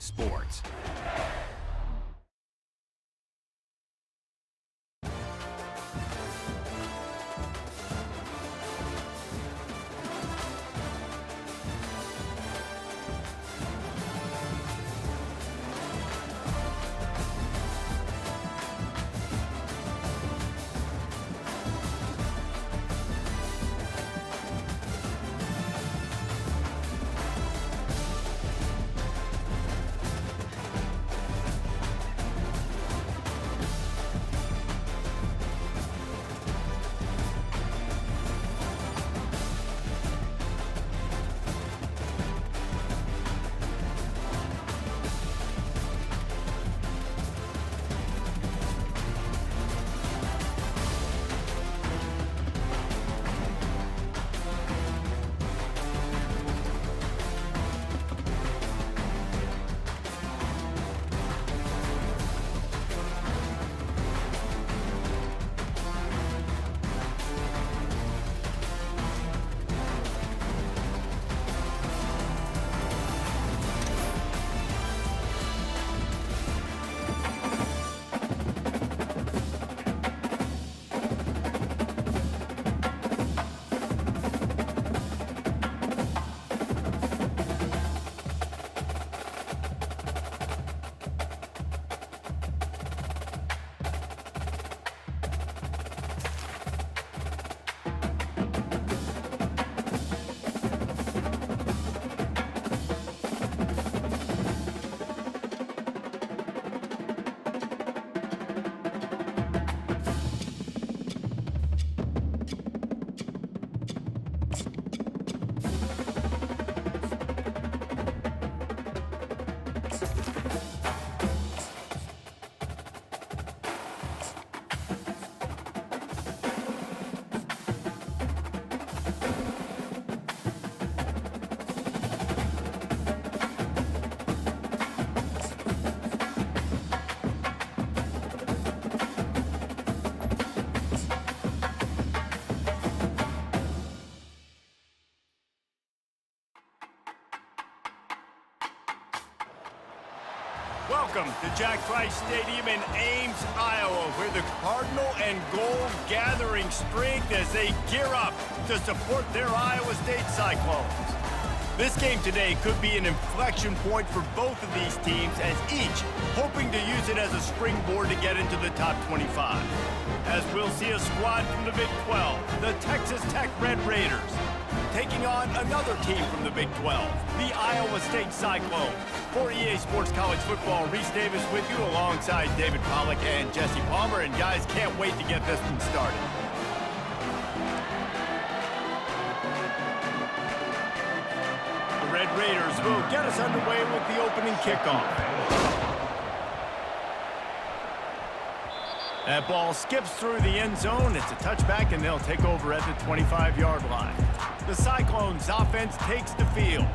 sports. Welcome to Jack Trice Stadium in Ames, Iowa, where the Cardinal and Gold gathering strength as they gear up to support their Iowa State Cyclones. This game today could be an inflection point for both of these teams, as each hoping to use it as a springboard to get into the top 25. As we'll see a squad from the Big 12, the Texas Tech Red Raiders, taking on another team from the Big 12, the Iowa State Cyclones. For EA Sports College Football, Reese Davis with you alongside David Pollack and Jesse Palmer. And guys, can't wait to get this one started. The Red Raiders will get us underway with the opening kickoff. That ball skips through the end zone. It's a touchback, and they'll take over at the 25-yard line. The Cyclones offense takes the field.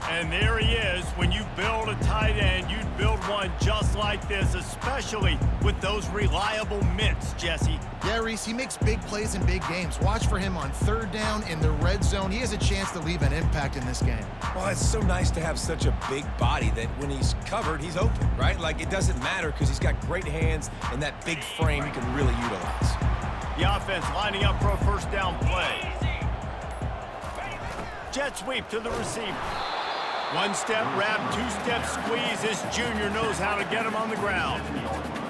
And there he is. When you build a tight end, you'd build one just like this, especially with those reliable mitts, Jesse. Yeah, Reese, he makes big plays in big games. Watch for him on third down in the red zone. He has a chance to leave an impact in this game. Well, it's so nice to have such a big body that when he's covered, he's open, right? Like, it doesn't matter because he's got great hands and that big frame he can really utilize. The offense lining up for a first down play. Jet sweep to the receiver. One-step wrap, two-step squeeze. This junior knows how to get him on the ground.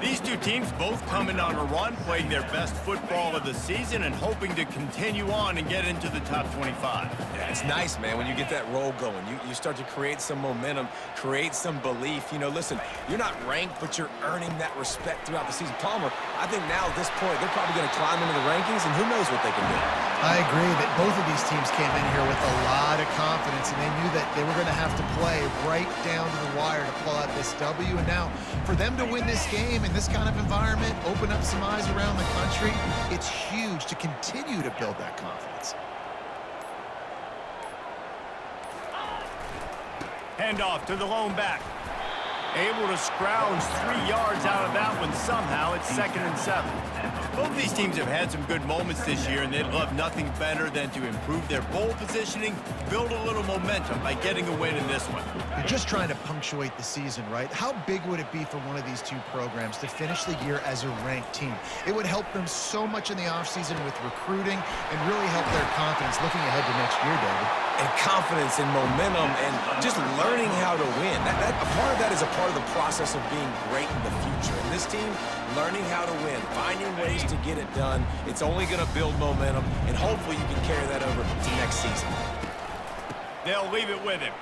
These two teams both coming on a run, playing their best football of the season and hoping to continue on and get into the top 25. Yeah, it's nice, man, when you get that roll going. You start to create some momentum, create some belief. You know, listen, you're not ranked, but you're earning that respect throughout the season. Palmer, I think now at this point, they're probably going to climb into the rankings, and who knows what they can do. I agree that both of these teams came in here with a lot of confidence, and they knew that they were going to have to play right down to the wire to pull out this W. And now, for them to win this game in this kind of environment, open up some eyes around the country, it's huge to continue to build that confidence. Handoff to the lone back. Able to scrounge 3 yards out of that one somehow. It's 2nd and 7. Both these teams have had some good moments this year, and they'd love nothing better than to improve their bowl positioning, build a little momentum by getting a win in this one. You're just trying to punctuate the season, right? How big would it be for one of these two programs to finish the year as a ranked team? It would help them so much in the offseason with recruiting and really help their confidence looking ahead to next year, David. And confidence and momentum and just learning how to win. A part of that is a part of the process of being great in the future. And this team, learning how to win, finding ways to get it done, it's only going to build momentum, and hopefully you can carry that over to next season. They'll leave it with him.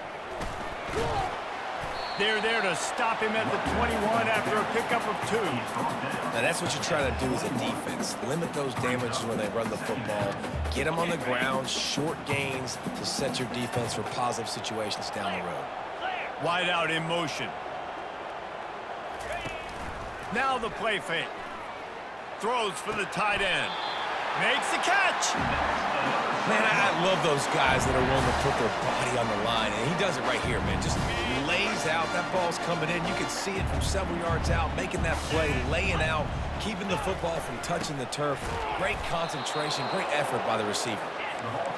They're there to stop him at the 21 after a pickup of 2. Now that's what you're trying to do as a defense. Limit those damages when they run the football. Get them on the ground, short gains to set your defense for positive situations down the road. Wide out in motion. Now the play fake. Throws for the tight end. Makes the catch. Man, I love those guys that are willing to put their body on the line, and he does it right here, man. Just lays out. That ball's coming in. You can see it from several yards out, making that play, laying out, keeping the football from touching the turf. Great concentration, great effort by the receiver.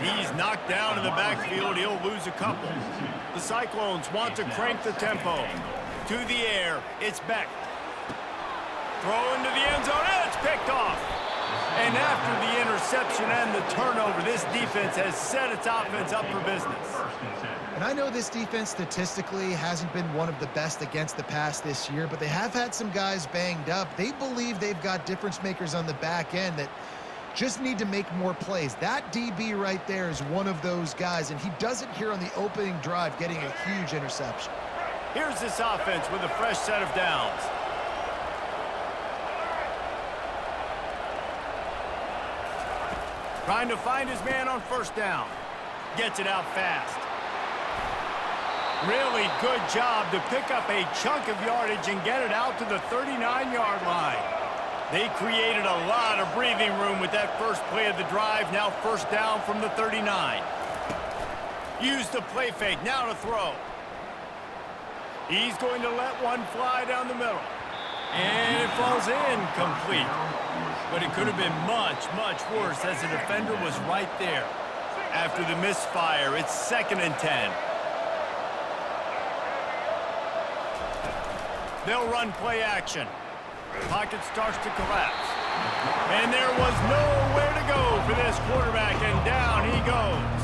He's knocked down in the backfield. He'll lose a couple. The Cyclones want to crank the tempo. To the air, it's Beck. Throw into the end zone, and it's picked off. And after the interception and the turnover, this defense has set its offense up for business. And I know this defense statistically hasn't been one of the best against the pass this year, but they have had some guys banged up. They believe they've got difference makers on the back end that just need to make more plays. That DB right there is one of those guys, and he does it here on the opening drive, getting a huge interception. Here's this offense with a fresh set of downs. Trying to find his man on first down. Gets it out fast. Really good job to pick up a chunk of yardage and get it out to the 39-yard line. They created a lot of breathing room with that first play of the drive. Now first down from the 39. Use the play fake. Now to throw. He's going to let one fly down the middle. And it falls in complete. But it could have been much, much worse as the defender was right there. After the misfire, it's 2nd and 10. They'll run play action. Pocket starts to collapse. And there was nowhere to go for this quarterback, and down he goes.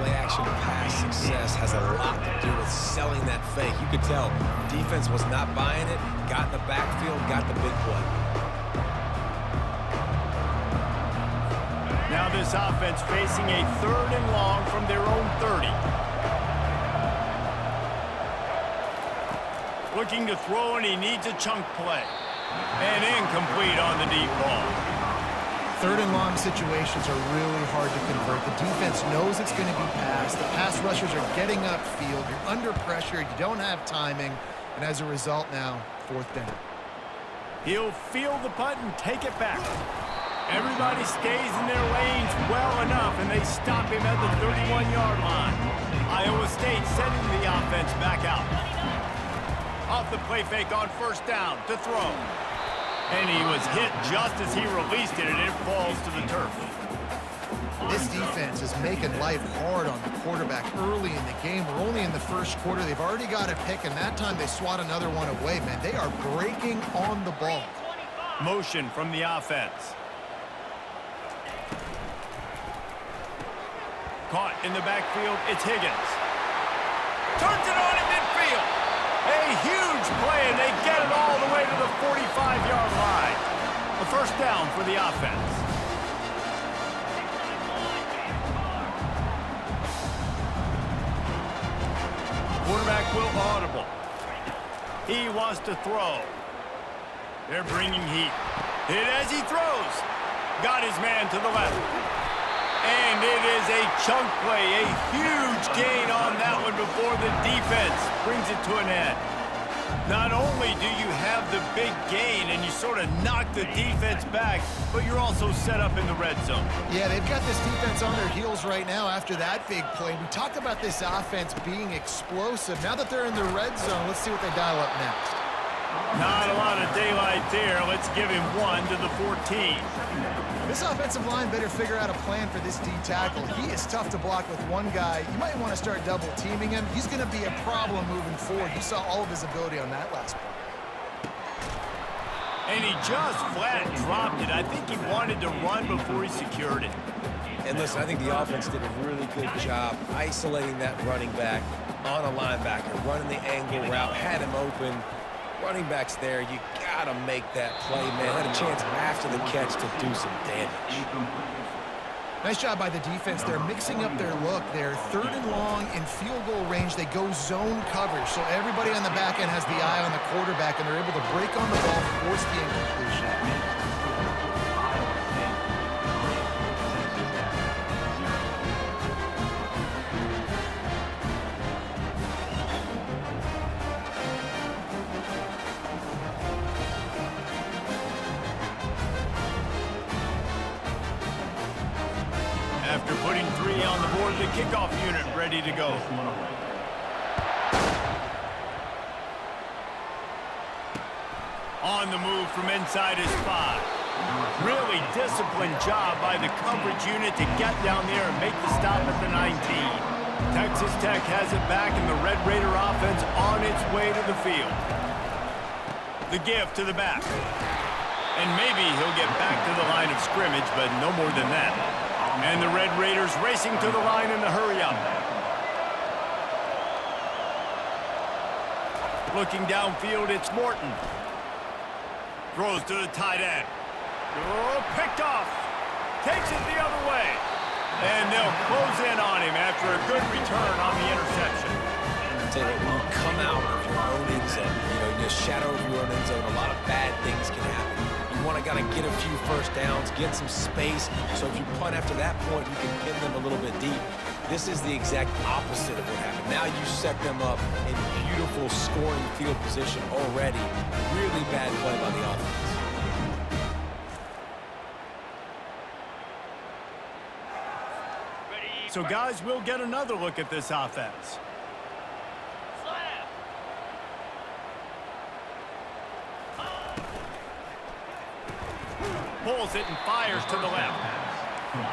Play action pass success has a lot to do with selling that fake. You could tell defense was not buying it, got in the backfield, got the big play. Now this offense facing a 3rd and long from their own 30. Looking to throw, and he needs a chunk play. And incomplete on the deep ball. 3rd and long situations are really hard to convert. The defense knows it's going to be passed. The pass rushers are getting upfield. You're under pressure. You don't have timing. And as a result now, 4th down. He'll field the punt and take it back. Everybody stays in their lanes well enough, and they stop him at the 31-yard line. Iowa State sending the offense back out. Off the play fake on first down to throw. And he was hit just as he released it, and it falls to the turf. This defense is making life hard on the quarterback early in the game. We're only in the first quarter. They've already got a pick, and that time they swat another one away, man. They are breaking on the ball. Motion from the offense. Caught in the backfield, it's Higgins. Turns it on in midfield. A huge play, and they get it all the way to the 45-yard line. A first down for the offense. Quarterback will audible. He wants to throw. They're bringing heat. Hit as he throws. Got his man to the left. And it is a chunk play, a huge gain on that one before the defense brings it to an end. Not only do you have the big gain and you sort of knock the defense back, but you're also set up in the red zone. Yeah, they've got this defense on their heels right now after that big play. We talked about this offense being explosive. Now that they're in the red zone, let's see what they dial up next. Not a lot of daylight there. Let's give him 1 to the 14. This offensive line better figure out a plan for this D tackle. He is tough to block with one guy. You might want to start double teaming him. He's going to be a problem moving forward. You saw all of his ability on that last play. And he just flat dropped it. I think he wanted to run before he secured it. And listen, I think the offense did a really good job isolating that running back on a linebacker, running the angle route, had him open. Running back's there. You got to make that play, man. Had a chance after the catch to do some damage. Nice job by the defense. They're mixing up their look. They're 3rd and long in field goal range. They go zone coverage. So everybody on the back end has the eye on the quarterback, and they're able to break on the ball, force the incompletion. After putting 3 on the board, the kickoff unit ready to go. On the move from inside his 5. Really disciplined job by the coverage unit to get down there and make the stop at the 19. Texas Tech has it back, and the Red Raider offense on its way to the field. The give to the back. And maybe he'll get back to the line of scrimmage, but no more than that. And the Red Raiders racing to the line in the hurry-up. Looking downfield, it's Morton. Throws to the tight end. Oh, picked off. Takes it the other way. And they'll close in on him after a good return on the interception. Tell you what, when you come out of your own end zone, you just shadow of your own end zone, a lot of bad things can happen. You want to get a few first downs, get some space, so if you punt after that point, you can pin them a little bit deep. This is the exact opposite of what happened. Now you set them up in beautiful scoring field position already. Really bad play by the offense. So, guys, we'll get another look at this offense. Pulls it and fires to the left.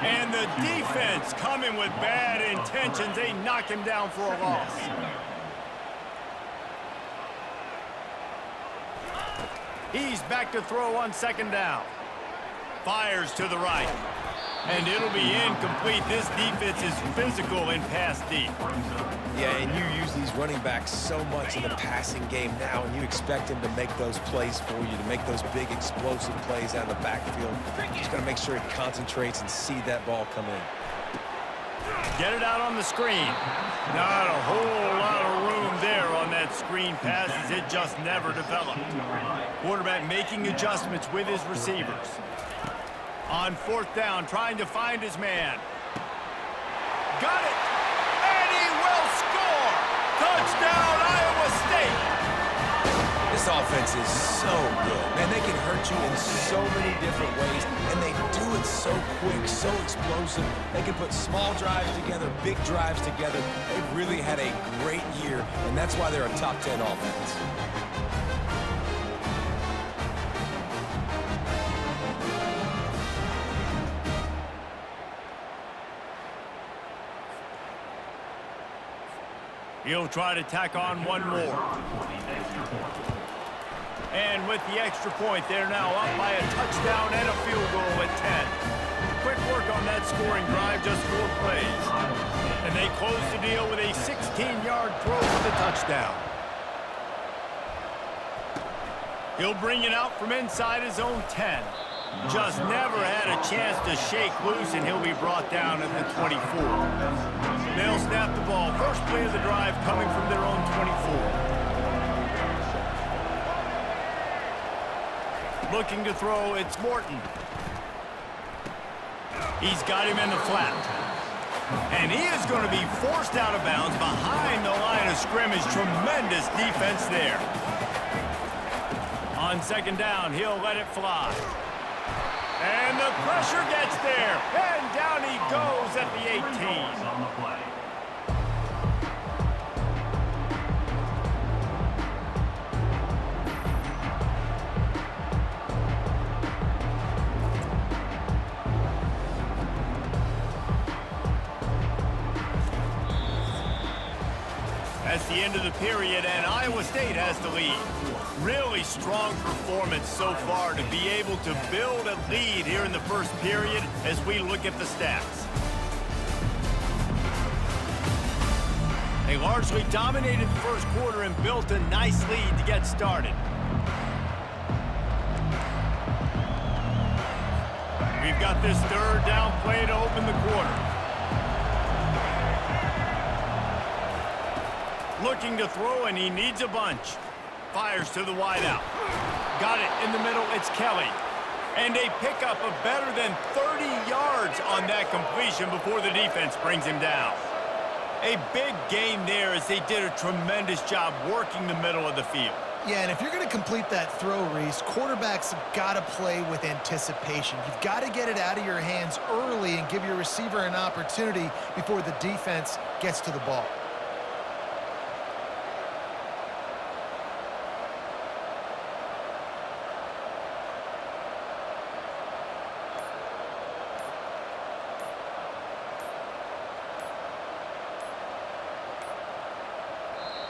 And the defense coming with bad intentions. They knock him down for a loss. He's back to throw on 2nd down. Fires to the right. And it'll be incomplete. This defense is physical and pass deep. Yeah, and you use these running backs so much in the passing game now, and you expect him to make those plays for you, to make those big explosive plays out of the backfield. You just got to make sure he concentrates and see that ball come in. Get it out on the screen. Not a whole lot of room there on that screen pass as it just never developed. Quarterback making adjustments with his receivers. On 4th down, trying to find his man. Got it! And he will score! Touchdown, Iowa State! This offense is so good. Man, they can hurt you in so many different ways, and they do it so quick, so explosive. They can put small drives together, big drives together. They've really had a great year, and that's why they're a top 10 offense. He'll try to tack on one more. And with the extra point, they're now up by a touchdown and a field goal at 10. Quick work on that scoring drive, just 4 plays. And they close the deal with a 16-yard throw for the touchdown. He'll bring it out from inside his own 10. Just never had a chance to shake loose, and he'll be brought down at the 24. They'll snap the ball. First play of the drive coming from their own 24. Looking to throw, it's Morton. He's got him in the flat. And he is going to be forced out of bounds behind the line of scrimmage. Tremendous defense there. On second down, he'll let it fly. And the pressure gets there. And down he goes at the 18. That's the end of the period, and Iowa State has the lead. Really strong performance so far to be able to build a lead here in the first period as we look at the stats. They largely dominated the first quarter and built a nice lead to get started. We've got this third down play to open the quarter. Looking to throw, and he needs a bunch. Fires to the wideout. Got it in the middle. It's Kelly. And a pickup of better than 30 yards on that completion before the defense brings him down. A big gain there as they did a tremendous job working the middle of the field. Yeah, and if you're going to complete that throw, Reese, quarterbacks have got to play with anticipation. You've got to get it out of your hands early and give your receiver an opportunity before the defense gets to the ball.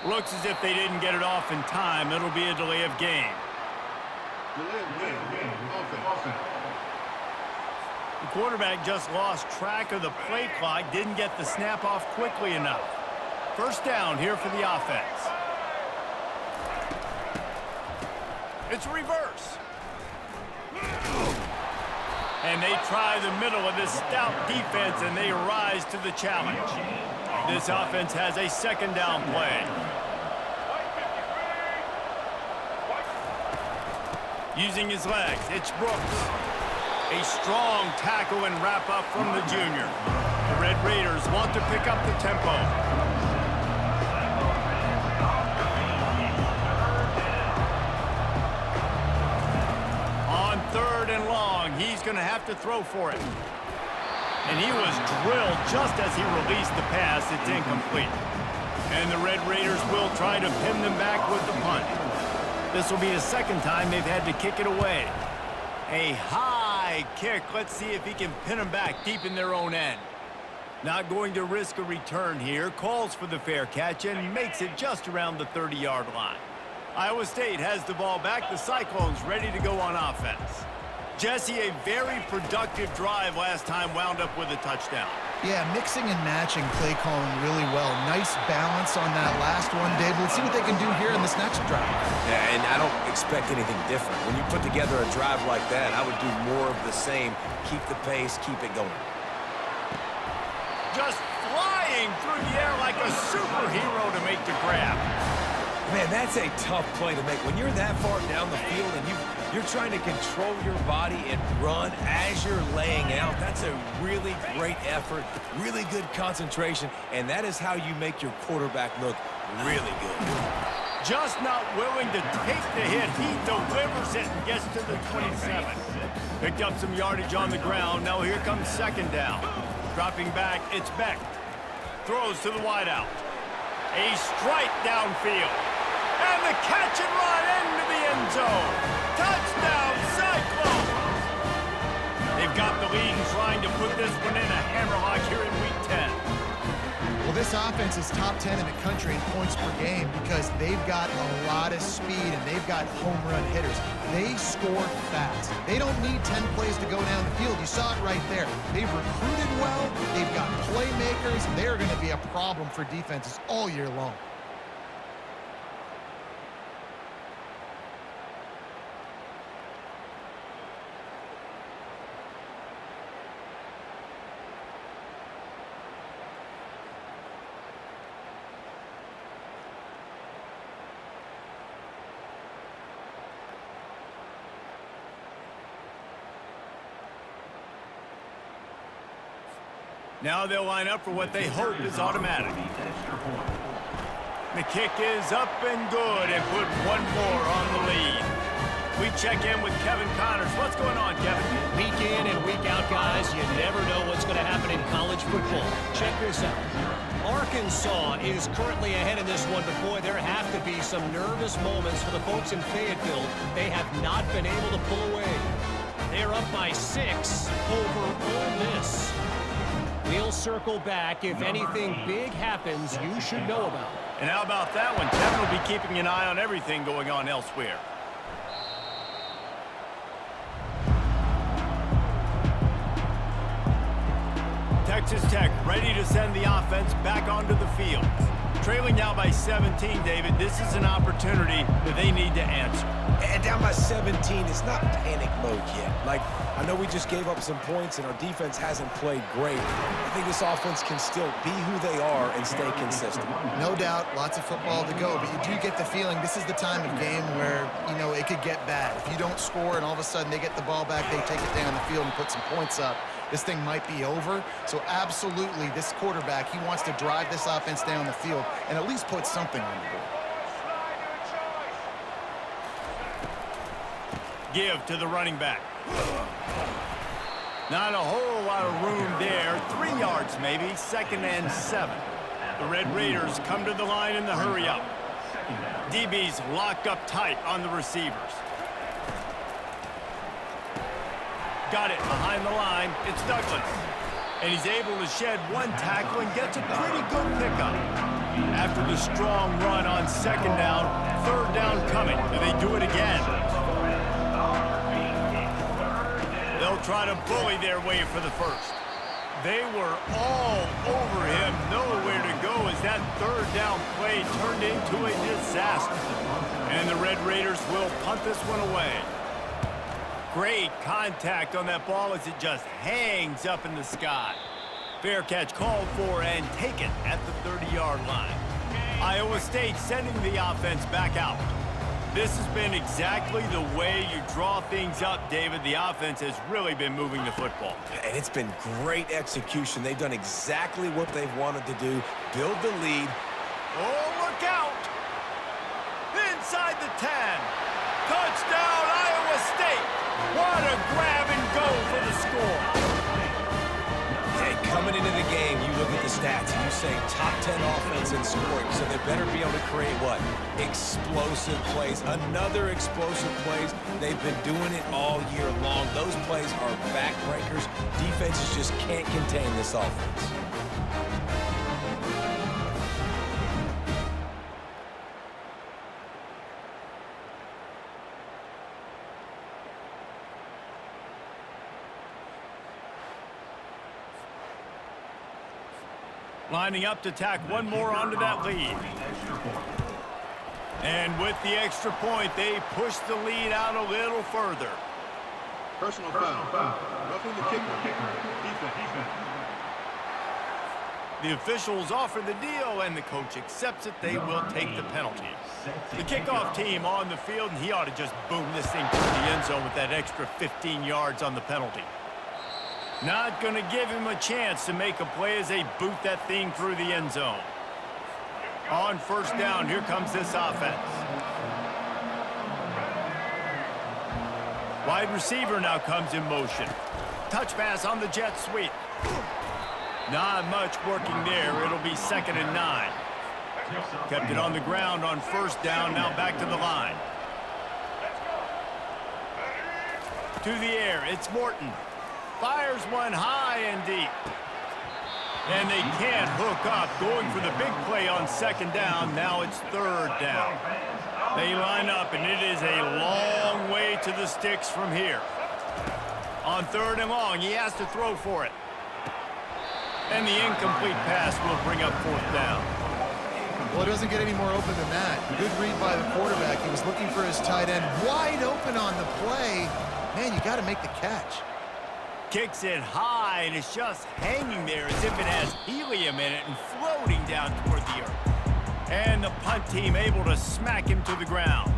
Looks as if they didn't get it off in time. It'll be a delay of game. The quarterback just lost track of the play clock, didn't get the snap off quickly enough. First down here for the offense. It's a reverse. And they try the middle of this stout defense, and they rise to the challenge. This offense has a second down play. Using his legs, it's Brooks. A strong tackle and wrap up from the junior. The Red Raiders want to pick up the tempo. On third and long, he's going to have to throw for it. And he was drilled just as he released the pass. It's incomplete. And the Red Raiders will try to pin them back with the punt. This will be the second time they've had to kick it away. A high kick. Let's see if he can pin them back deep in their own end. Not going to risk a return here. Calls for the fair catch and makes it just around the 30-yard line. Iowa State has the ball back. The Cyclones ready to go on offense. Jesse, a very productive drive last time, wound up with a touchdown. Yeah, mixing and matching play calling really well. Nice balance on that last one, Dave. Let's see what they can do here in this next drive. Yeah, and I don't expect anything different. When you put together a drive like that, I would do more of the same. Keep the pace, keep it going. Just flying through the air like a superhero to make the grab. Man, that's a tough play to make. When you're that far down the field and you're trying to control your body and run as you're laying out, that's a really great effort, really good concentration, and that is how you make your quarterback look really good. Just not willing to take the hit. He delivers it and gets to the 27. Picked up some yardage on the ground. Now here comes second down. Dropping back, it's Beck. Throws to the wideout. A strike downfield. And the catch and run into the end zone. Touchdown, Cyclones! They've got the lead and trying to put this one in a hammerlock here in Week 10. Well, this offense is top 10 in the country in points per game because they've got a lot of speed and they've got home run hitters. They score fast. They don't need 10 plays to go down the field. You saw it right there. They've recruited well. They've got playmakers. They're going to be a problem for defenses all year long. Now they'll line up for what they hope is automatic. The kick is up and good and put one more on the lead. We check in with Kevin Connors. What's going on, Kevin? Week in and week out, guys, you never know what's going to happen in college football. Check this out. Arkansas is currently ahead in this one, but boy, there have to be some nervous moments for the folks in Fayetteville. They have not been able to pull away. They're up by 6 over Ole Miss. We'll circle back. If anything big happens, you should know about it. And how about that one? Kevin will be keeping an eye on everything going on elsewhere. Texas Tech ready to send the offense back onto the field. Trailing now by 17, David. This is an opportunity that they need to answer. And down by 17, it's not panic mode yet. Like, I know we just gave up some points and our defense hasn't played great. I think this offense can still be who they are and stay consistent. No doubt, lots of football to go, but you do get the feeling this is the time of game where, you know, it could get bad. If you don't score and all of a sudden they get the ball back, they take it down the field and put some points up, this thing might be over. So absolutely, this quarterback, he wants to drive this offense down the field and at least put something on the board. Give to the running back. Not a whole lot of room there. 3 yards maybe, 2nd and 7. The Red Raiders come to the line in the hurry up. DB's locked up tight on the receivers. Got it behind the line. It's Douglas. And he's able to shed one tackle and gets a pretty good pickup. After the strong run on 2nd down, 3rd down coming. Do they do it again? They'll try to bully their way for the first. They were all over him. Nowhere to go as that 3rd down play turned into a disaster. And the Red Raiders will punt this one away. Great contact on that ball as it just hangs up in the sky. Fair catch called for and taken at the 30-yard line. Iowa State sending the offense back out. This has been exactly the way you draw things up, David. The offense has really been moving the football. And it's been great execution. They've done exactly what they've wanted to do. Build the lead. Oh, look out! Inside the 10. Touchdown, Iowa State. What a grab and go for the score. Hey, coming into the game, you look at the stats and you say top 10 offense in scoring, so they better be able to create what? Explosive plays. Another explosive plays. They've been doing it all year long. Those plays are backbreakers. Defenses just can't contain this offense. Lining up to tack one more onto that lead. And with the extra point, they push the lead out a little further. Personal foul. Roughing the kicker. Defense. The officials offer the deal, and the coach accepts it. They will take the penalty. The kickoff team on the field, and he ought to just boom this thing through the end zone with that extra 15 yards on the penalty. Not going to give him a chance to make a play as they boot that thing through the end zone. On 1st down, here comes this offense. Wide receiver now comes in motion. Touch pass on the jet sweep. Not much working there. It'll be 2nd and 9. Kept it on the ground on 1st down, now back to the line. To the air, it's Morton. Fires one high and deep. And they can't hook up. Going for the big play on 2nd down. Now it's 3rd down. They line up, and it is a long way to the sticks from here. On 3rd and long, he has to throw for it. And the incomplete pass will bring up 4th down. Well, it doesn't get any more open than that. Good read by the quarterback. He was looking for his tight end. Wide open on the play. Man, you got to make the catch. Kicks it high, and it's just hanging there as if it has helium in it and floating down toward the earth. And the punt team able to smack him to the ground.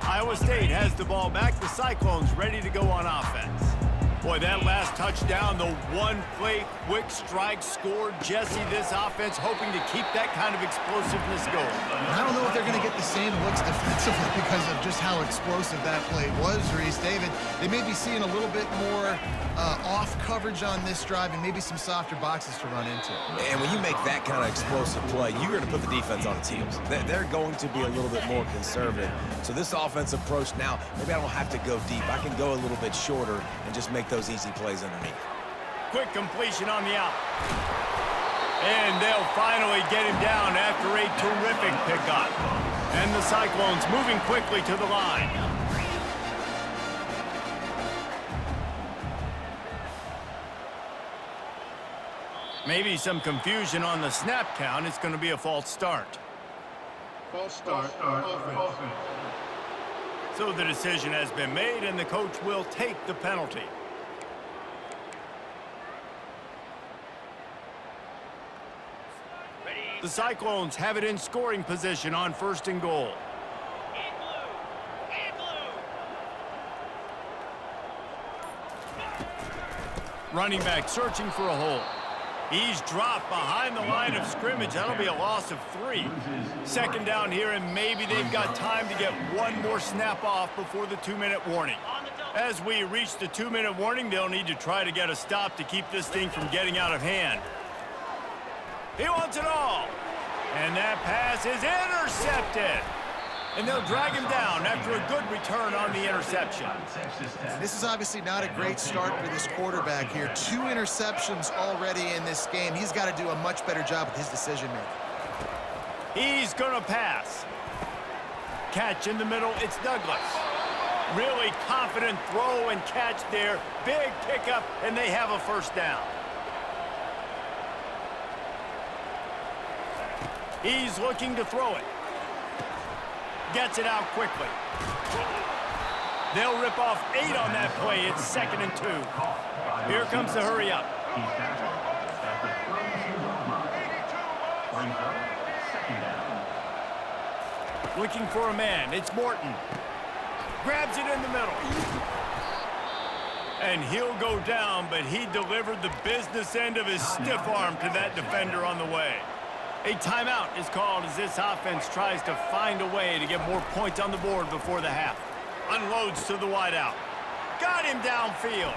Iowa State has the ball back. The Cyclones ready to go on offense. Boy, that last touchdown, the one-play quick strike scored. Jesse, this offense hoping to keep that kind of explosiveness going. I don't know if they're going to get the same looks defensively because of just how explosive that play was, Reese. David, they may be seeing a little bit more off coverage on this drive and maybe some softer boxes to run into. And when you make that kind of explosive play, you're going to put the defense on its heels. They're going to be a little bit more conservative. So this offense approach now, maybe I don't have to go deep. I can go a little bit shorter and just make those easy plays underneath. Quick completion on the out. And they'll finally get him down after a terrific pickup. And the Cyclones moving quickly to the line. Maybe some confusion on the snap count. It's going to be a false start. False start. Offense. So the decision has been made, and the coach will take the penalty. The Cyclones have it in scoring position on 1st and goal. Running back searching for a hole. He's dropped behind the line of scrimmage. That'll be a loss of 3. 2nd down here, and maybe they've got time to get one more snap off before the 2-minute warning. As we reach the 2-minute warning, they'll need to try to get a stop to keep this thing from getting out of hand. He wants it all. And that pass is intercepted. And they'll drag him down after a good return on the interception. This is obviously not a great start for this quarterback here. 2 interceptions already in this game. He's got to do a much better job with his decision-making. He's going to pass. Catch in the middle, it's Douglas. Really confident throw and catch there. Big pickup, and they have a 1st down. He's looking to throw it. Gets it out quickly. They'll rip off 8 on that play. It's 2nd and 2. Here comes the hurry up. Looking for a man. It's Morton. Grabs it in the middle. And he'll go down, but he delivered the business end of his stiff arm to that defender on the way. A timeout is called as this offense tries to find a way to get more points on the board before the half. Unloads to the wideout. Got him downfield.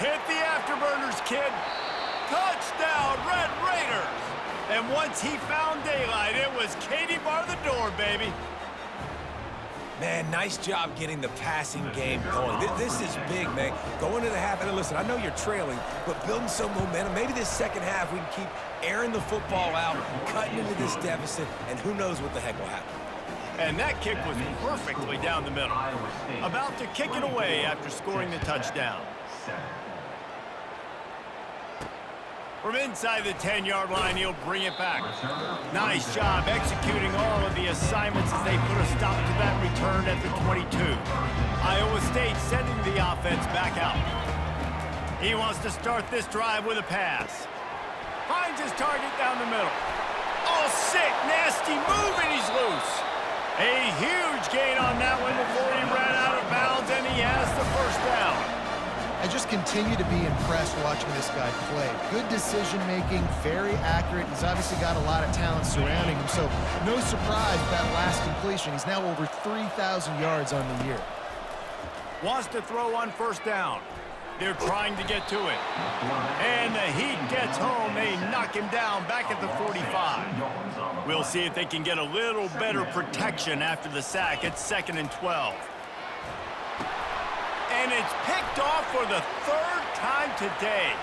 Hit the afterburners, kid. Touchdown, Red Raiders. And once he found daylight, it was Katie bar the door, baby. Man, nice job getting the passing game going. This is big, man. Going to the half, and listen, I know you're trailing, but building some momentum. Maybe this 2nd half we can keep airing the football out, cutting into this deficit, and who knows what the heck will happen. And that kick was perfectly down the middle. About to kick it away after scoring the touchdown. From inside the 10-yard line, he'll bring it back. Nice job executing all of the assignments as they put a stop to that return at the 22. Iowa State sending the offense back out. He wants to start this drive with a pass. Finds his target down the middle. Oh, sick, nasty move, and he's loose. A huge gain on that one before he ran out of bounds, and he has the 1st down. I just continue to be impressed watching this guy play. Good decision-making, very accurate. He's obviously got a lot of talent surrounding him, so no surprise with that last completion. He's now over 3,000 yards on the year. Wants to throw on 1st down. They're trying to get to it. And the heat gets home. They knock him down back at the 45. We'll see if they can get a little better protection after the sack. It's 2nd and 12. And it's picked off for the 3rd time today.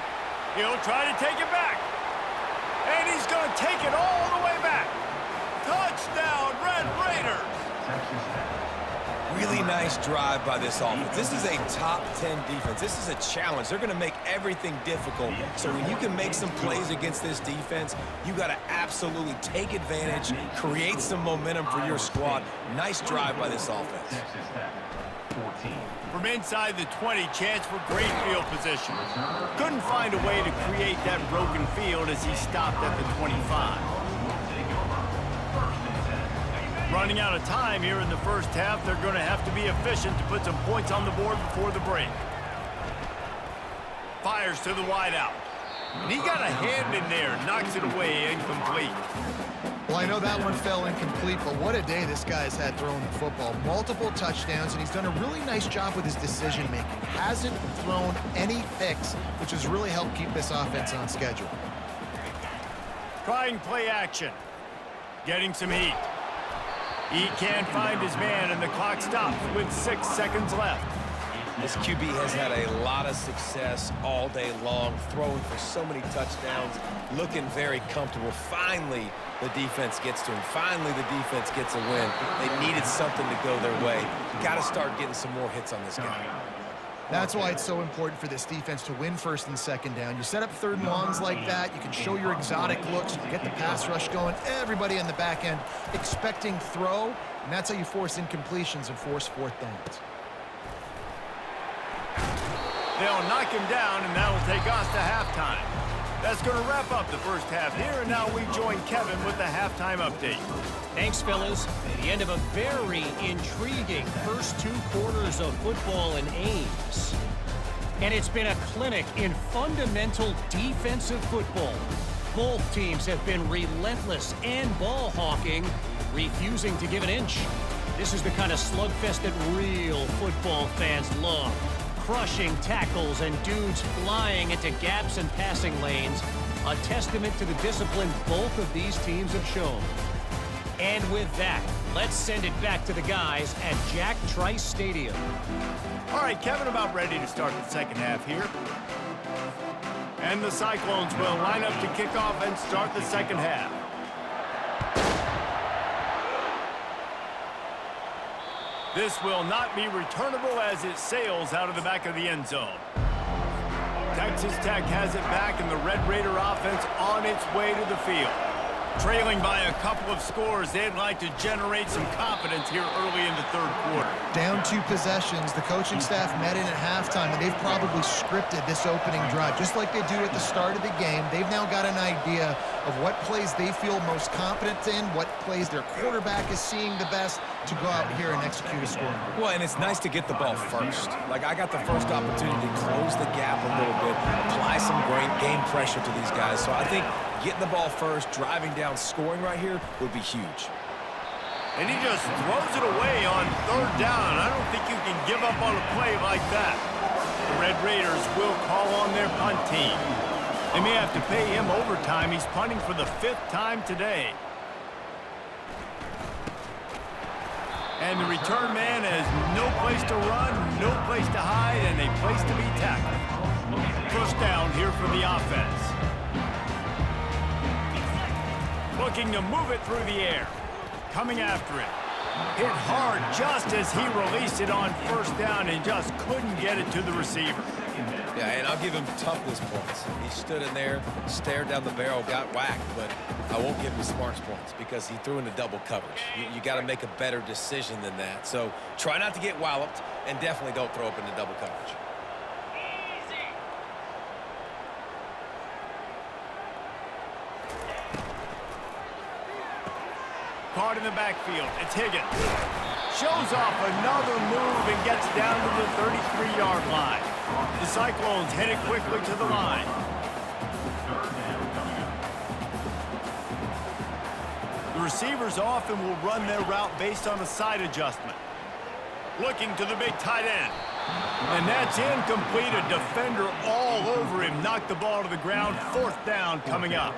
He'll try to take it back. And he's going to take it all the way back. Touchdown, Red Raiders. Really nice drive by this offense. This is a top 10 defense. This is a challenge. They're going to make everything difficult. So when you can make some plays against this defense, you got to absolutely take advantage, create some momentum for your squad. Nice drive by this offense. From inside the 20, chance for great field position. Couldn't find a way to create that broken field as he stopped at the 25. Running out of time here in the 1st half, they're going to have to be efficient to put some points on the board before the break. Fires to the wideout. And he got a hand in there, knocks it away, incomplete. Well, I know that one fell incomplete, but what a day this guy's had throwing the football. Multiple touchdowns, and he's done a really nice job with his decision-making. Hasn't thrown any picks, which has really helped keep this offense on schedule. Trying play action. Getting some heat. He can't find his man, and the clock stops with 6 seconds left. This QB has had a lot of success all day long, throwing for so many touchdowns, looking very comfortable. Finally, the defense gets to him. Finally, the defense gets a win. They needed something to go their way. Got to start getting some more hits on this guy. That's why it's so important for this defense to win first and second down. You set up third and longs like that, you can show your exotic looks, you can get the pass rush going, everybody on the back end expecting throw, and that's how you force incompletions and force fourth downs. They'll knock him down, and that'll take us to halftime. That's going to wrap up the first half here, and now we join Kevin with the halftime update. Thanks, fellas. The end of a very intriguing first 2 quarters of football in Ames. And it's been a clinic in fundamental defensive football. Both teams have been relentless and ball hawking, refusing to give an inch. This is the kind of slugfest that real football fans love. Crushing tackles and dudes flying into gaps and passing lanes, a testament to the discipline both of these teams have shown. And with that, let's send it back to the guys at Jack Trice Stadium. All right, Kevin, about ready to start the second half here. And the Cyclones will line up to kick off and start the second half. This will not be returnable as it sails out of the back of the end zone. Texas Tech has it back, and the Red Raider offense on its way to the field. Trailing by a couple of scores, they'd like to generate some confidence here early in the third quarter. Down 2 possessions, the coaching staff met in at halftime, and they've probably scripted this opening drive. Just like they do at the start of the game, they've now got an idea of what plays they feel most confident in, what plays their quarterback is seeing the best to go out here and execute a score. Well, and it's nice to get the ball first. Like, I got the first opportunity to close the gap a little bit, apply some great game pressure to these guys. So I think getting the ball first, driving down, scoring right here would be huge. And he just throws it away on third down. I don't think you can give up on a play like that. The Red Raiders will call on their punt team. They may have to pay him overtime. He's punting for the 5th time today. And the return man has no place to run, no place to hide, and a place to be tackled. First down here for the offense. Looking to move it through the air. Coming after it. Hit hard just as he released it on first down and just couldn't get it to the receiver. Yeah, and I'll give him toughness points. He stood in there, stared down the barrel, got whacked, but I won't give him smarts points because he threw into double coverage. You got to make a better decision than that. So try not to get walloped, and definitely don't throw up into double coverage. Caught in the backfield. It's Higgins. Shows off another move and gets down to the 33-yard line. The Cyclones headed quickly to the line. The receivers often will run their route based on a side adjustment. Looking to the big tight end. And that's incomplete. A defender all over him. Knocked the ball to the ground. 4th down coming up.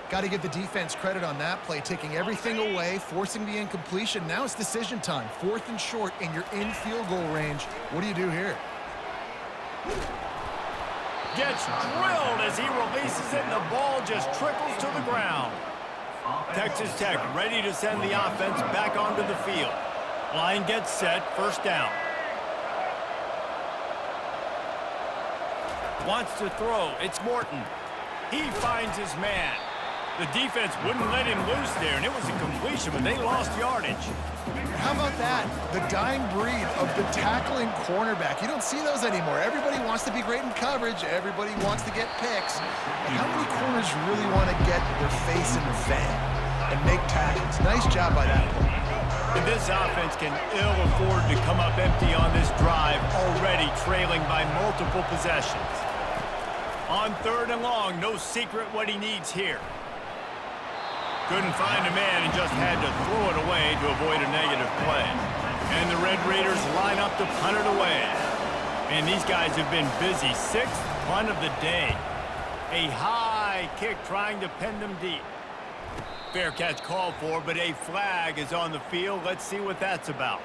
Got to give the defense credit on that play, taking everything away, forcing the incompletion. Now it's decision time. 4th and short, and you're in field goal range. What do you do here? Gets drilled as he releases it, and the ball just trickles to the ground. Texas Tech ready to send the offense back onto the field. Line gets set, first down. Wants to throw, it's Morton. He finds his man. The defense wouldn't let him loose there, and it was a completion, but they lost yardage. How about that? The dying breed of the tackling cornerback. You don't see those anymore. Everybody wants to be great in coverage. Everybody wants to get picks. But how many corners really want to get their face in the fan and make tackles? Nice job by that play. And this offense can ill afford to come up empty on this drive, already trailing by multiple possessions. On 3rd and long, no secret what he needs here. Couldn't find a man and just had to throw it away to avoid a negative play. And the Red Raiders line up to punt it away. And these guys have been busy. 6th punt of the day. A high kick trying to pin them deep. Fair catch called for, but a flag is on the field. Let's see what that's about.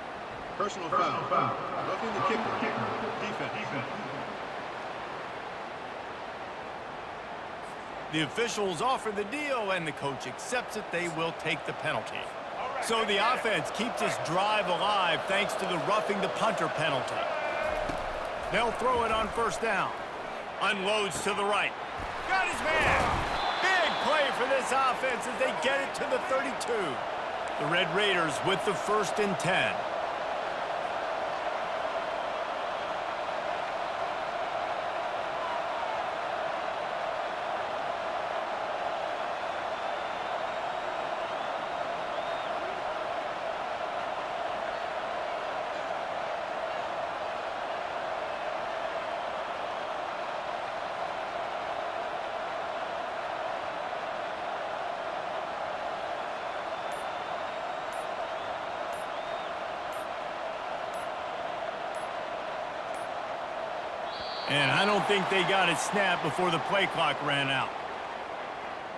Personal foul. Roughing the kicker. Defense. The officials offer the deal, and the coach accepts it. They will take the penalty. So the offense keeps this drive alive thanks to the roughing the punter penalty. They'll throw it on 1st down. Unloads to the right. Got his man. Big play for this offense as they get it to the 32. The Red Raiders with the 1st and 10. And I don't think they got it snapped before the play clock ran out.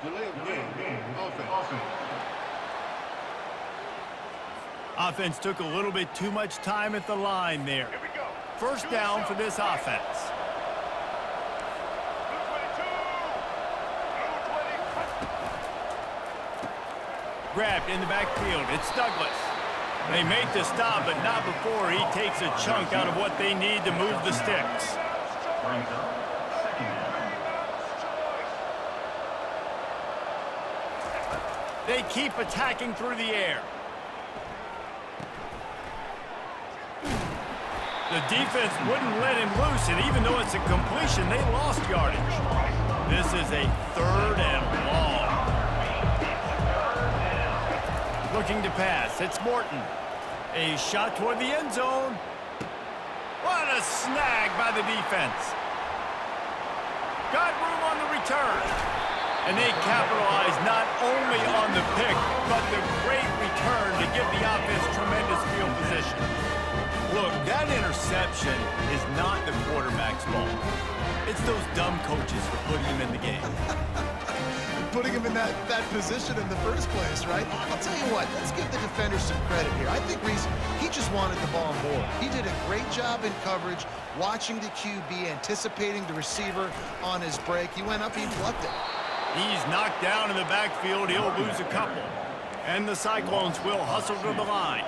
Delay of game. Offense. Offense took a little bit too much time at the line there. 1st down for this offense. Grabbed in the backfield. It's Douglas. They make the stop, but not before he takes a chunk out of what they need to move the sticks. They keep attacking through the air. The defense wouldn't let him loose, and even though it's a completion, they lost yardage. This is a 3rd and long. Looking to pass. It's Morton. A shot toward the end zone. What a snag by the defense. Got room on the return. And they capitalize not only on the pick, but the great return to give the offense tremendous field position. Look, that interception is not the quarterback's fault. It's those dumb coaches for putting him in the game. Putting him in that position in the first place, right? I'll tell you what, let's give the defender some credit here. I think Reese, he just wanted the ball more. He did a great job in coverage, watching the QB, anticipating the receiver on his break. He went up, he plucked it. He's knocked down in the backfield. He'll lose a couple. And the Cyclones will hustle to the line.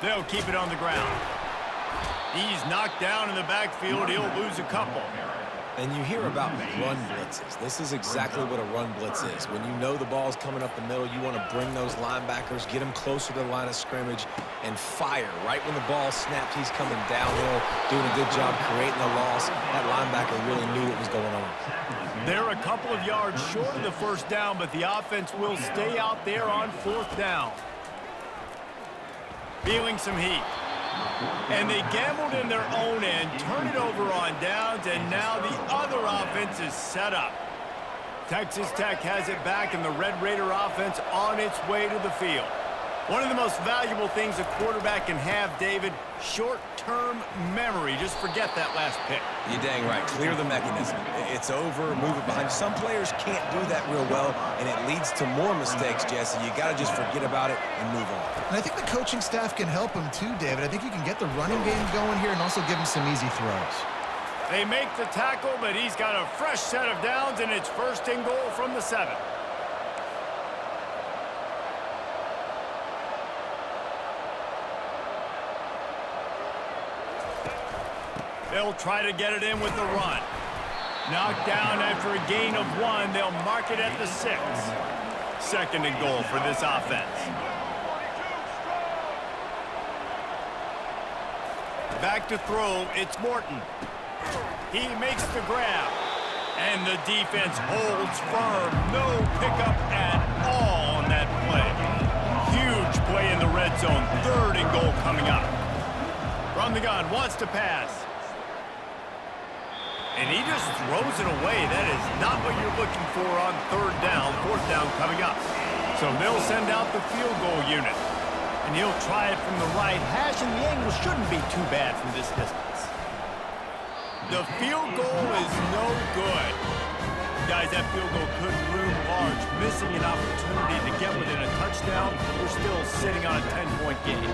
They'll keep it on the ground. He's knocked down in the backfield. He'll lose a couple. And you hear about run blitzes. This is exactly what a run blitz is. When you know the ball's coming up the middle, you want to bring those linebackers, get them closer to the line of scrimmage, and fire. Right when the ball snaps, he's coming downhill, doing a good job creating a loss. That linebacker really knew what was going on. They're a couple of yards short of the 1st down, but the offense will stay out there on 4th down. Feeling some heat. And they gambled in their own end, turn it over on downs, and now the other offense is set up. Texas Tech has it back, and the Red Raider offense on its way to the field. One of the most valuable things a quarterback can have, David, short-term memory. Just forget that last pick. You're dang right. Clear the mechanism. It's over. Move it behind. Some players can't do that real well, and it leads to more mistakes, Jesse. You got to just forget about it and move on. And I think the coaching staff can help him too, David. I think you can get the running game going here and also give him some easy throws. They make the tackle, but he's got a fresh set of downs, and it's 1st and goal from the 7. They'll try to get it in with the run. Knocked down after a gain of 1. They'll mark it at the 6. 2nd and goal for this offense. Back to throw, it's Morton. He makes the grab. And the defense holds firm. No pickup at all on that play. goal coming up. From the gun, wants to pass. And he just throws it away. That is not what you're looking for on third down. Fourth down coming up. So they'll send out the field goal unit. And he'll try it from the right hash, and the angle shouldn't be too bad from this distance. The field goal is no good. Guys, that field goal could loom large. Missing an opportunity to get within a touchdown. We're still sitting on a 10-point game.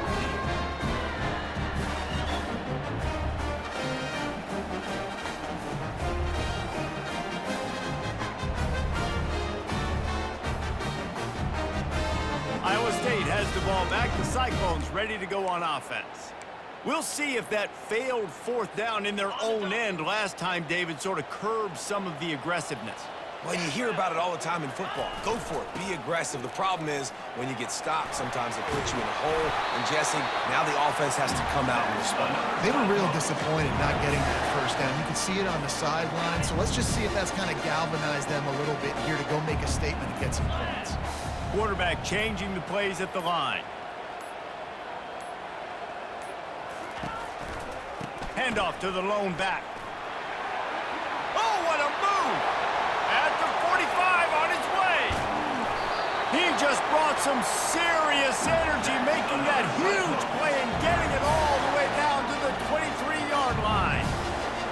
Iowa State has the ball back. The Cyclones ready to go on offense. We'll see if that failed fourth down in their own end last time, David, sort of curbed some of the aggressiveness. Well, you hear about it all the time in football. Go for it. Be aggressive. The problem is when you get stopped, sometimes it puts you in a hole. And, Jesse, now the offense has to come out and respond. They were real disappointed not getting that first down. You can see it on the sideline. So let's just see if that's kind of galvanized them a little bit here to go make a statement and get some points. Quarterback changing the plays at the line. Handoff to the lone back. Oh, what a move! At the 45 on his way. He just brought some serious energy, making that huge play and getting it all the way down to the 23-yard line.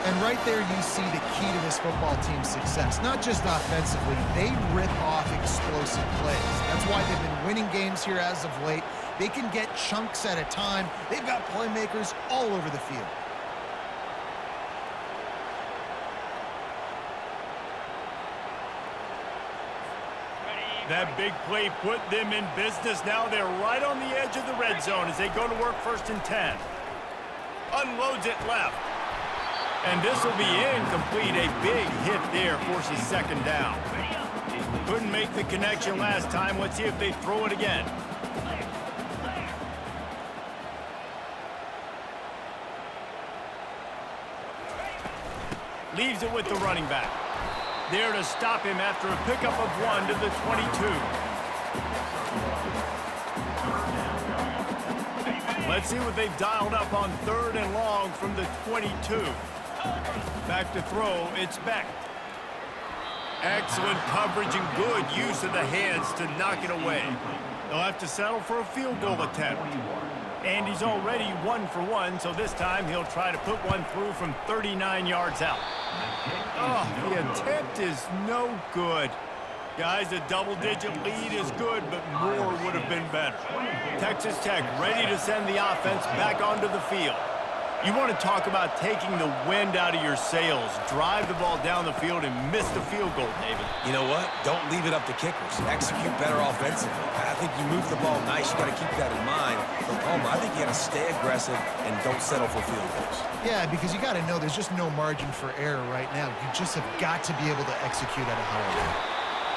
And right there you see the key to this football team's success. Not just offensively, they rip off explosive plays. That's why they've been winning games here as of late. They can get chunks at a time. They've got playmakers all over the field. That big play put them in business. Now they're right on the edge of the red zone as they go to work 1st and 10. Unloads it left. And this will be incomplete. A big hit there forces 2nd down. Couldn't make the connection last time. Let's see if they throw it again. Leaves it with the running back. There to stop him after a pickup of 1 to the 22. Let's see what they've dialed up on 3rd and long from the 22. Back to throw, it's Beck. Excellent coverage and good use of the hands to knock it away. They'll have to settle for a field goal attempt. And he's already 1 for 1, so this time he'll try to put one through from 39 yards out. Oh, the attempt is no good. Guys, a double-digit lead is good, but more would have been better. Texas Tech ready to send the offense back onto the field. You want to talk about taking the wind out of your sails. Drive the ball down the field and miss the field goal, David. You know what? Don't leave it up to kickers. Execute better offensively. I think you move the ball nice. You got to keep that in mind. But Palmer, I think you got to stay aggressive and don't settle for field goals. Yeah, because you got to know there's just no margin for error right now. You just have got to be able to execute at a higher level.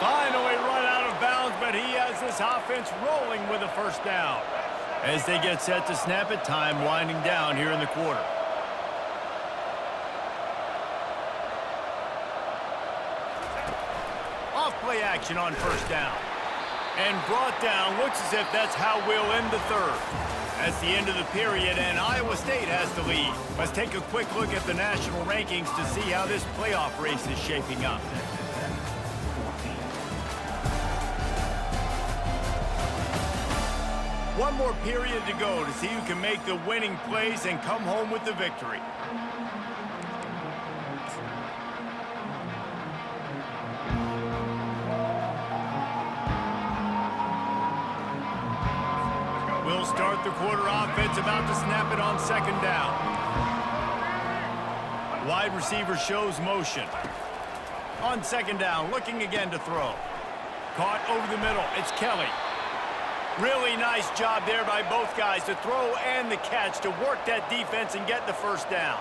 Finally run out of bounds, but he has this offense rolling with a 1st down. As they get set to snap it, time winding down here in the quarter. Off-play action on 1st down. And brought down, looks as if that's how we'll end the 3rd. That's the end of the period, and Iowa State has the lead. Let's take a quick look at the national rankings to see how this playoff race is shaping up. One more period to go to see who can make the winning plays and come home with the victory. We'll start the quarter offense, about to snap it on 2nd down. Wide receiver shows motion. On 2nd down, looking again to throw. Caught over the middle, it's Kelly. Really nice job there by both guys to throw and the catch to work that defense and get the 1st down.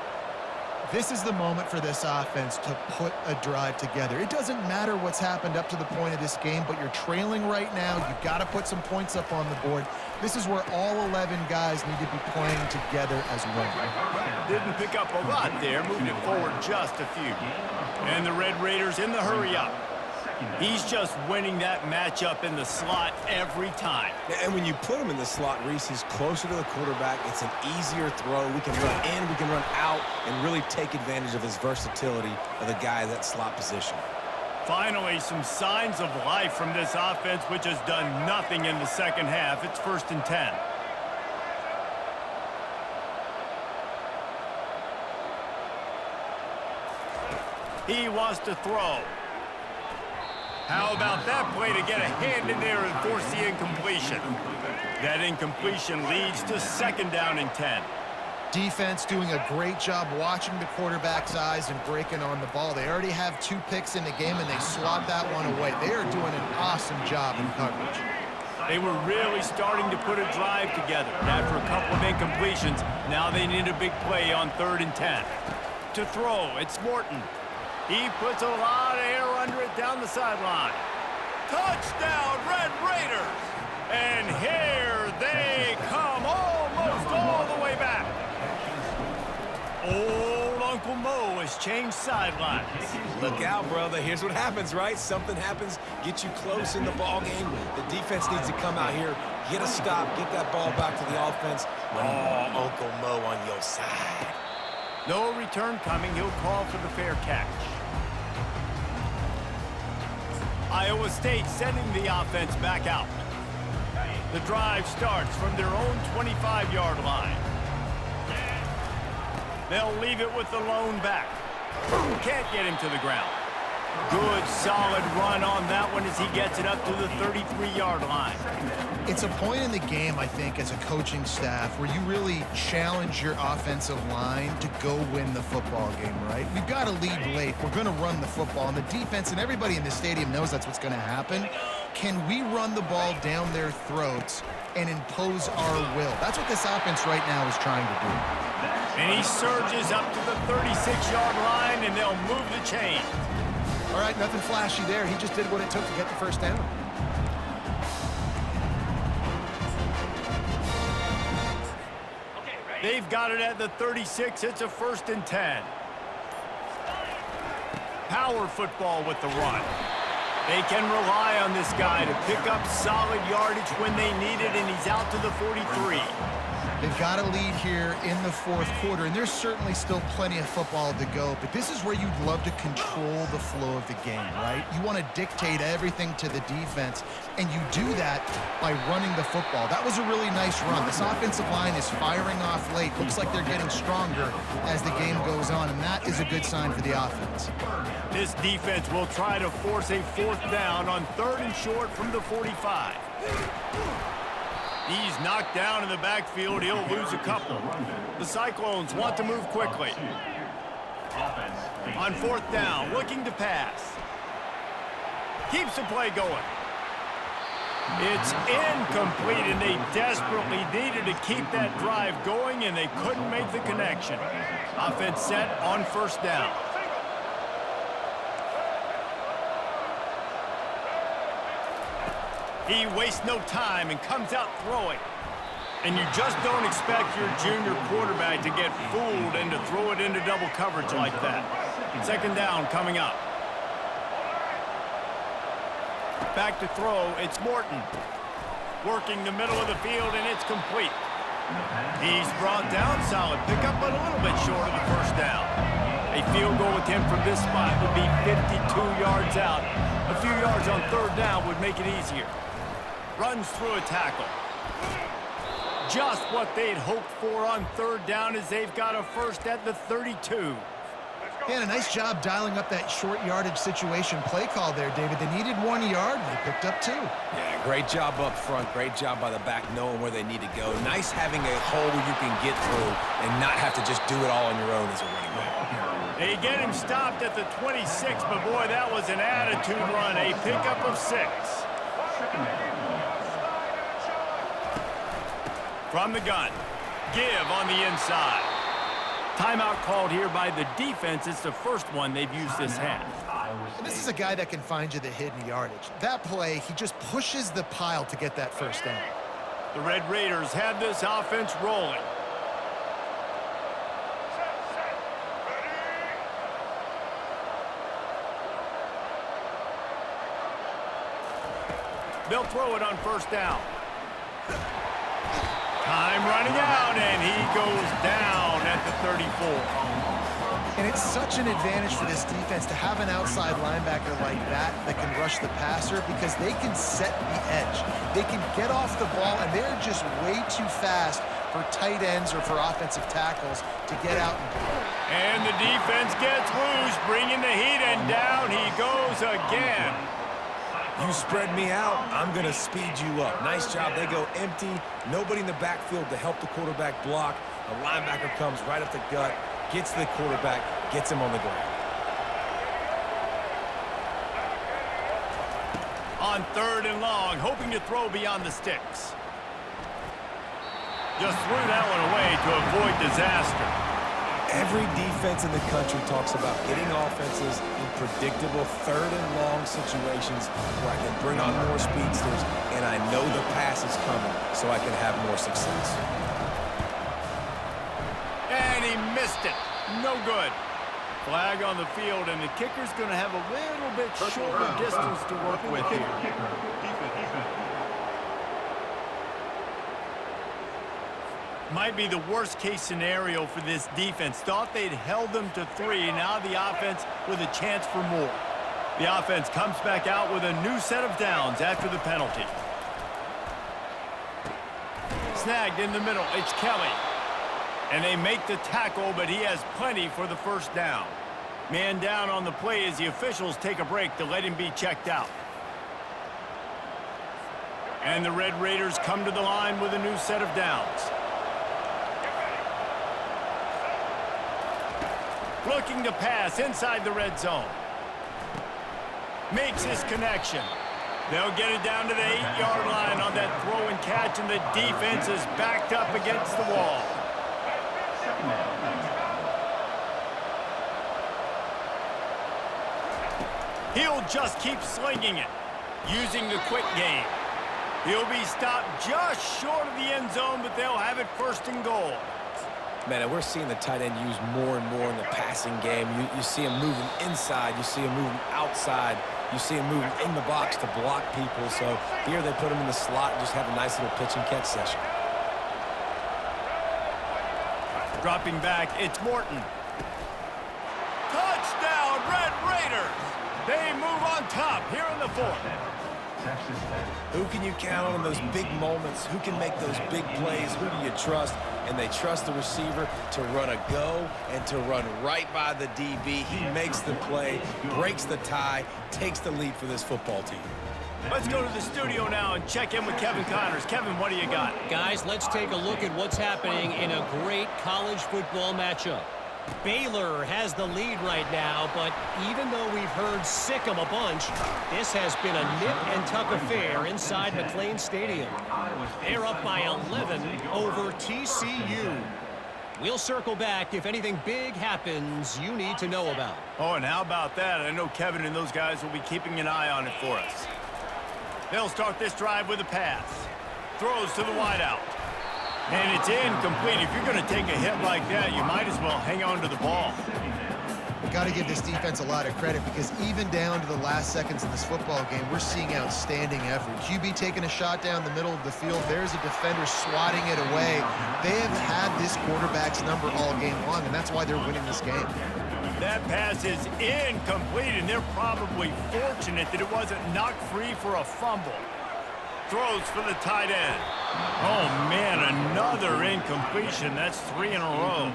This is the moment for this offense to put a drive together. It doesn't matter what's happened up to the point of this game, but you're trailing right now. You've got to put some points up on the board. This is where all 11 guys need to be playing together as one. Didn't pick up a lot there, moving it forward just a few. And the Red Raiders in the hurry up. He's just winning that matchup in the slot every time. And when you put him in the slot, Reese, he's closer to the quarterback. It's an easier throw. We can run in, we can run out, and really take advantage of his versatility of the guy in that slot position. Finally, some signs of life from this offense, which has done nothing in the second half. It's 1st and 10. He wants to throw. How about that play to get a hand in there and force the incompletion? That incompletion leads to 2nd down and 10. Defense doing a great job watching the quarterback's eyes and breaking on the ball. They already have 2 picks in the game, and they swat that one away. They are doing an awesome job in coverage. They were really starting to put a drive together. After a couple of incompletions, now they need a big play on 3rd and 10. To throw, it's Morton. He puts a lot of air under it down the sideline. Touchdown, Red Raiders! And here they come, almost all the way back. Old Uncle Mo has changed sidelines. Look out, brother. Here's what happens, right? Something happens, get you close in the ball game. The defense needs to come out here, get a stop, get that ball back to the offense. Oh, Uncle Mo on your side. No return coming. He'll call for the fair catch. Iowa State sending the offense back out. The drive starts from their own 25-yard line. They'll leave it with the lone back. Can't get him to the ground. Good, solid run on that one as he gets it up to the 33-yard line. It's a point in the game, I think, as a coaching staff where you really challenge your offensive line to go win the football game, right? We've got to lead late. We're going to run the football. And the defense and everybody in the stadium knows that's what's going to happen. Can we run the ball down their throats and impose our will? That's what this offense right now is trying to do. And he surges up to the 36-yard line, and they'll move the chain. All right, nothing flashy there. He just did what it took to get the first down. They've got it at the 36. It's a 1st and 10. Power football with the run. They can rely on this guy to pick up solid yardage when they need it, and he's out to the 43. They've got a lead here in the 4th quarter, and there's certainly still plenty of football to go, but this is where you'd love to control the flow of the game, right? You want to dictate everything to the defense, and you do that by running the football. That was a really nice run. This offensive line is firing off late. Looks like they're getting stronger as the game goes on, and that is a good sign for the offense. This defense will try to force a 4th down on 3rd and short from the 45. He's knocked down in the backfield. He'll lose a couple. The Cyclones want to move quickly. On 4th down, looking to pass. Keeps the play going. It's incomplete, and they desperately needed to keep that drive going, and they couldn't make the connection. Offense set on 1st down. He wastes no time and comes out throwing. And you just don't expect your junior quarterback to get fooled and to throw it into double coverage like that. 2nd down coming up. Back to throw, it's Morton. Working the middle of the field, and it's complete. He's brought down, solid pickup, but a little bit short of the 1st down. A field goal with him from this spot would be 52 yards out. A few yards on 3rd down would make it easier. Runs through a tackle. Just what they'd hoped for on 3rd down as they've got a 1st at the 32. Yeah, and a nice job dialing up that short yardage situation play call there, David. They needed 1 yard, and they picked up 2. Yeah, great job up front. Great job by the back knowing where they need to go. Nice having a hole you can get through and not have to just do it all on your own as a running back. They get him stopped at the 26, but boy, that was an attitude run. A pickup of 6. From the gun, give on the inside. Timeout called here by the defense. It's the first one they've used this half. And this is a guy that can find you the hidden yardage. That play, he just pushes the pile to get that 1st down. The Red Raiders have this offense rolling. They'll throw it on first down. Time running out, and he goes down at the 34. And it's such an advantage for this defense to have an outside linebacker like that can rush the passer because they can set the edge. They can get off the ball, and they're just way too fast for tight ends or for offensive tackles to get out and play. And the defense gets loose, bringing the heat, and down he goes again. You spread me out, I'm going to speed you up. Nice job. They go empty. Nobody in the backfield to help the quarterback block. The linebacker comes right up the gut, gets the quarterback, gets him on the ground. On 3rd and long, hoping to throw beyond the sticks. Just threw that one away to avoid disaster. Every defense in the country talks about getting offenses in predictable 3rd and long situations where I can bring on more speedsters and I know the pass is coming so I can have more success. And he missed it. No good. Flag on the field, and the kicker's going to have a little bit shorter distance to work with here. Might be the worst-case scenario for this defense. Thought they'd held them to 3. Now the offense with a chance for more. The offense comes back out with a new set of downs after the penalty. Snagged in the middle. It's Kelly. And they make the tackle, but he has plenty for the first down. Man down on the play as the officials take a break to let him be checked out. And the Red Raiders come to the line with a new set of downs. Looking to pass inside the red zone. Makes his connection. They'll get it down to the 8-yard line on that throw and catch, and the defense is backed up against the wall. He'll just keep slinging it, using the quick game. He'll be stopped just short of the end zone, but they'll have it 1st and goal. Man, and we're seeing the tight end used more and more in the passing game. You see him moving inside. You see him moving outside. You see him moving in the box to block people. So here they put him in the slot and just have a nice little pitch and catch session. Dropping back, it's Morton. Touchdown, Red Raiders! They move on top here in the 4th. Who can you count on in those big moments? Who can make those big plays? Who do you trust? And they trust the receiver to run a go and to run right by the DB. He makes the play, breaks the tie, takes the lead for this football team. Let's go to the studio now and check in with Kevin Connors. Kevin, what do you got? Guys, let's take a look at what's happening in a great college football matchup. Baylor has the lead right now, but even though we've heard sick 'em a bunch, this has been a nip-and-tuck affair inside McLean Stadium. They're up by 11 over TCU. We'll circle back if anything big happens you need to know about. Oh, and how about that? I know Kevin and those guys will be keeping an eye on it for us. They'll start this drive with a pass. Throws to the wideout. And it's incomplete. If you're going to take a hit like that, you might as well hang on to the ball. We've got to give this defense a lot of credit because even down to the last seconds of this football game, we're seeing outstanding effort. QB taking a shot down the middle of the field. There's a defender swatting it away. They have had this quarterback's number all game long, and that's why they're winning this game. That pass is incomplete, and they're probably fortunate that it wasn't knocked free for a fumble. Throws for the tight end. Oh, man, another incompletion. That's 3 in a row.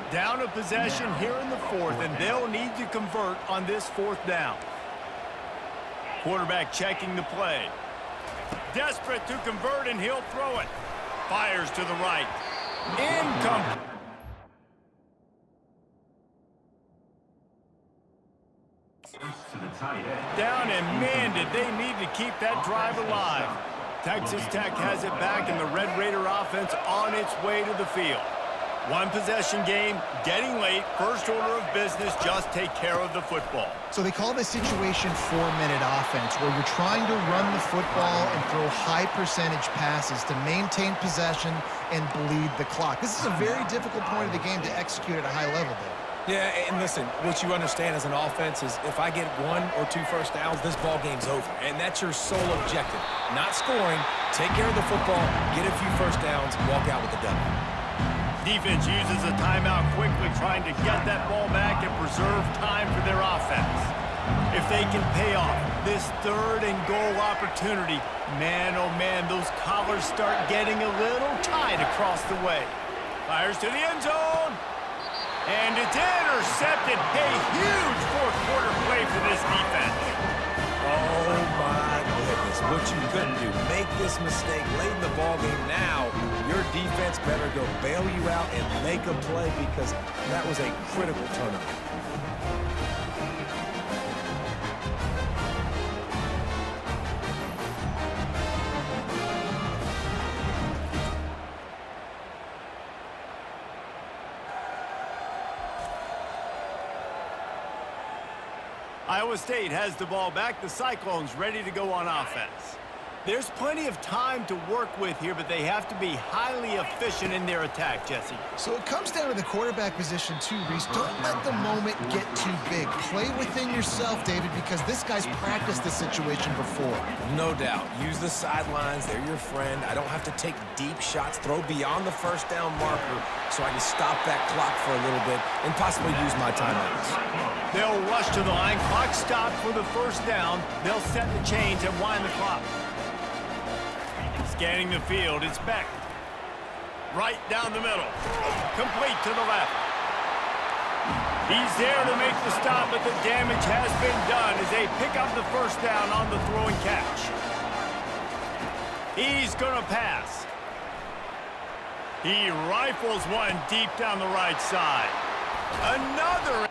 Down a possession here in the 4th, and they'll need to convert on this 4th down. Quarterback checking the play. Desperate to convert, and he'll throw it. Fires to the right. Incomplete. Down, and man, did they need to keep that drive alive. Texas Tech has it back, and the Red Raider offense on its way to the field. One possession game, getting late, first order of business, just take care of the football. So they call this situation 4-minute offense, where you're trying to run the football and throw high percentage passes to maintain possession and bleed the clock. This is a very difficult point of the game to execute at a high level, though. Yeah, and listen, what you understand as an offense is if I get 1 or 2 first downs, this ball game's over. And that's your sole objective. Not scoring, take care of the football, get a few first downs, walk out with the W. Defense uses a timeout quickly, trying to get that ball back and preserve time for their offense. If they can pay off this 3rd and goal opportunity, man, oh man, those collars start getting a little tight across the way. Fires to the end zone. And it's intercepted. A huge fourth-quarter play for this defense. Oh, my goodness. What you couldn't do. Make this mistake late in the ballgame. Now, your defense better go bail you out and make a play because that was a critical turnover. Iowa State has the ball back. The Cyclones ready to go on offense. There's plenty of time to work with here, but they have to be highly efficient in their attack, Jesse. So it comes down to the quarterback position too, Reese. Don't let the moment get too big. Play within yourself, David, because this guy's practiced this situation before. No doubt. Use the sidelines. They're your friend. I don't have to take deep shots. Throw beyond the first down marker so I can stop that clock for a little bit and possibly use my timeouts. They'll rush to the line. Clock stopped for the first down. They'll set the chains and wind the clock. Scanning the field, it's Beck. Right down the middle. Complete to the left. He's there to make the stop, but the damage has been done as they pick up the first down on the throw and catch. He's going to pass. He rifles one deep down the right side. Another